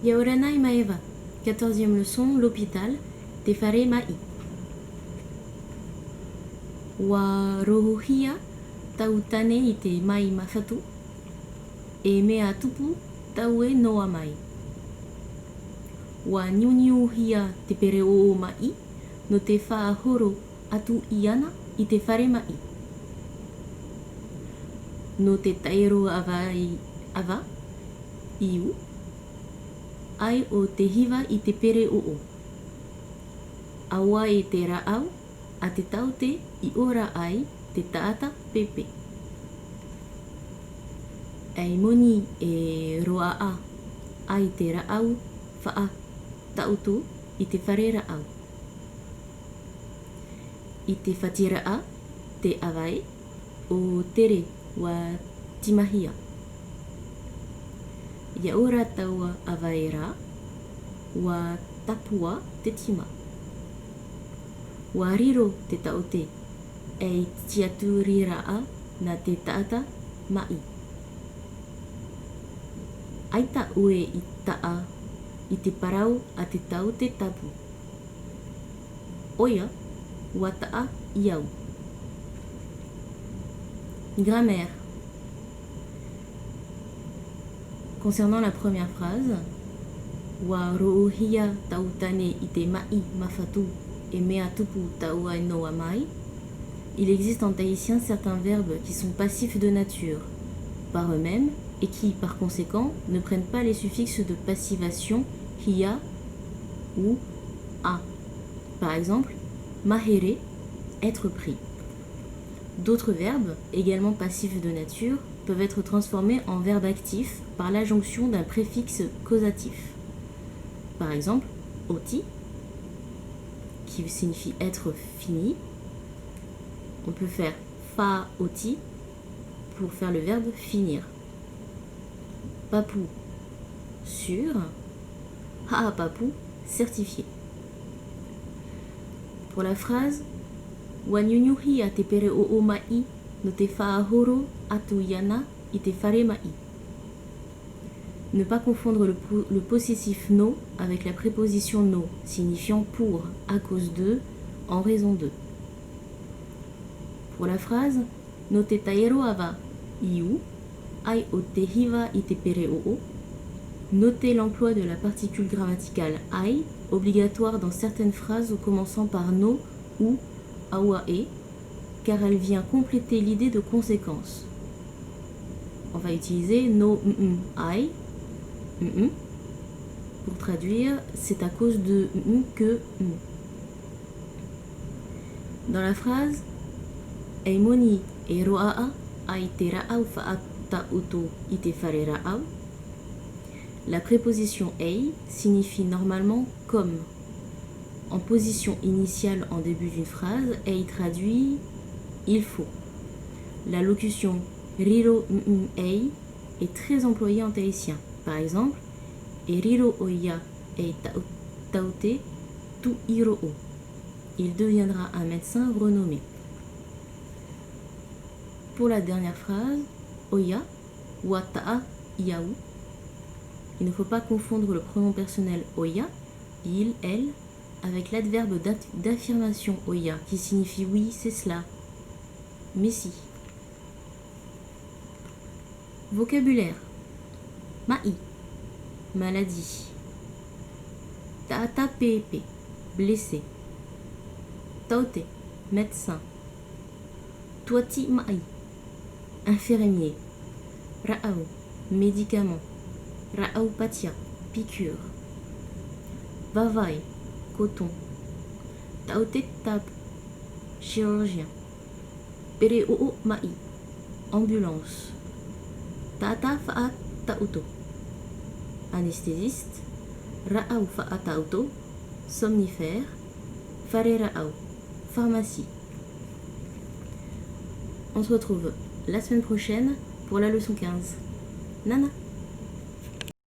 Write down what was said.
Yaoranai maeva. 14e leçon, l'hôpital. Te fare mai. Wa rohuhia tautane i te mai mawhatu. E mea tupu taue noa mai. Wa niuniuhia te pere o mai. No te whaahoro atu i ana i te whare mai. No te tairo ava iu. Ai o te hiva i te pere o. Awa e te raau a te taute i ora ai te taata pepe. Ei moni e roa ai te raau wha tautu i te whare raau. I te whatira te awai o tere wa timahia. Ia ora taua awai rā wa tapua te tima. Wa riro te taute e tiatu riraa na te taata mai. Aita ue i taa i te parau a te taute tapu. Oia wa taa iau. Grammaire. Concernant la première phrase, wa rohia tautane i te mai mawhatu et mea tupu taua noa mai, il existe en tahitien certains verbes qui sont passifs de nature, par eux-mêmes, et qui, par conséquent, ne prennent pas les suffixes de passivation hia ou a. Par exemple, mahere, être pris. D'autres verbes, également passifs de nature, peuvent être transformés en verbes actifs par l'adjonction d'un préfixe causatif. Par exemple, oti, qui signifie être fini. On peut faire fa oti pour faire le verbe finir. Papou, sûr. Ha papou, certifié. Pour la phrase Wanyunyuhi a te pere o mai no te whaahoro atu yana i te whare mai. Ne pas confondre le possessif no avec la préposition no, signifiant pour, à cause de, en raison de. Pour la phrase no te taero ava iu, ai o te hiva i te pere o, notez l'emploi de la particule grammaticale ai, obligatoire dans certaines phrases commençant par no ou awae, car elle vient compléter l'idée de conséquence. On va utiliser no ai pour traduire c'est à cause de que. Dans la phrase Eimoni e roaa ai te raau whaata uto i te whare raau, la préposition ei signifie normalement comme. En position initiale en début d'une phrase, ei traduit il faut. La locution riro ei est très employée en tahitien. Par exemple, e riro oia e taute tu iro o. Il deviendra un médecin renommé. Pour la dernière phrase, oia wa taa iau. Il ne faut pas confondre le pronom personnel oia, il, elle, avec l'adverbe d'affirmation oia qui signifie oui, c'est cela, mais si. Vocabulaire. Mai, maladie. Taata pepe, blessé. Taute, médecin. Tuati mai, infirmier. Raau, médicament. Raau patia, piqûre. Vavai, coton. Taute tapu, chirurgien. Pere o mai, ambulance. Tata fa'a tauto, anesthésiste. Raau fa'a tauto, somnifère. Fare raau, pharmacie. On se retrouve la semaine prochaine pour la leçon 15. Nana.